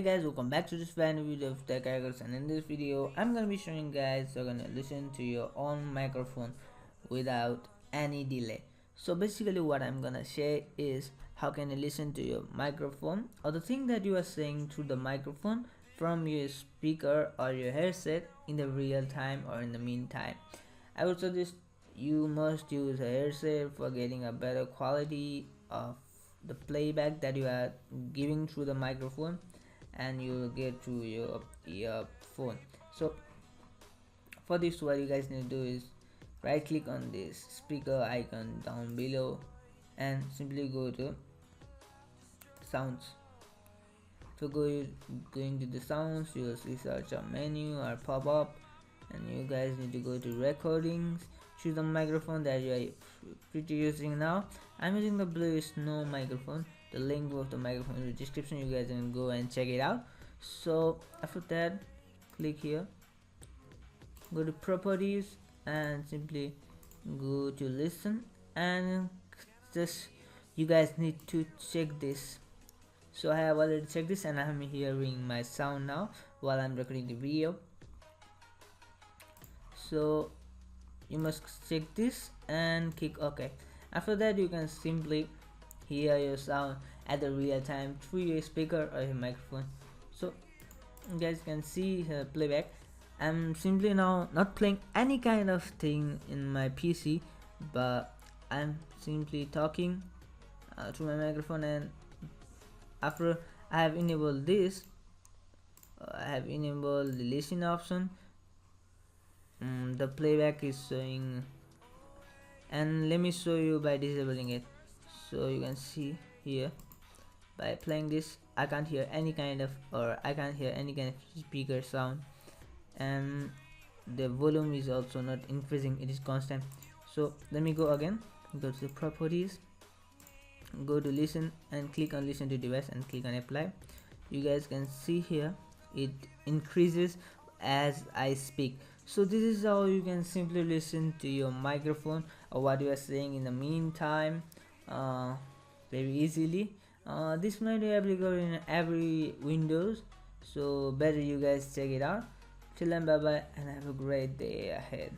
Hey guys, welcome back to this brand new video of Tech Hackers, and in this video I'm gonna be showing guys you're gonna listen to your own microphone without any delay. So basically what I'm gonna share is how can you listen to your microphone or the thing that you are saying through the microphone from your speaker or your headset in the real time or in the meantime. I would suggest you must use a headset for getting a better quality of the playback that you are giving through the microphone, and you will get through your phone. So for this, what you guys need to do is right click on this speaker icon down below and simply go to sounds. So going to the sounds, you will see search a menu or pop up, and you guys need to go to recordings, choose the microphone that you are pretty using now. I'm using the Blue Snow microphone. The link of the microphone in the description, you guys can go and check it out. So after that, click here, go to properties and simply go to listen, and just you guys need to check this. So I have already checked this and I'm hearing my sound now while I'm recording the video. So you must check this and click OK. After that, you can simply hear your sound at the real time through your speaker or your microphone. So you guys can see playback. I'm simply now not playing any kind of thing in my PC, but I'm simply talking through my microphone, and after I have enabled this, I have enabled the listen option. The playback is showing, and let me show you by disabling it. So you can see here, by playing this, I can't hear any kind of speaker sound, and the volume is also not increasing, it is constant. So let me go again, go to the properties, go to listen and click on listen to device and click on apply. You guys can see here it increases as I speak. So this is how you can simply listen to your microphone or what you are saying in the meantime very easily. This might be applicable in every Windows, so better you guys check it out. Till then, bye bye and have a great day ahead.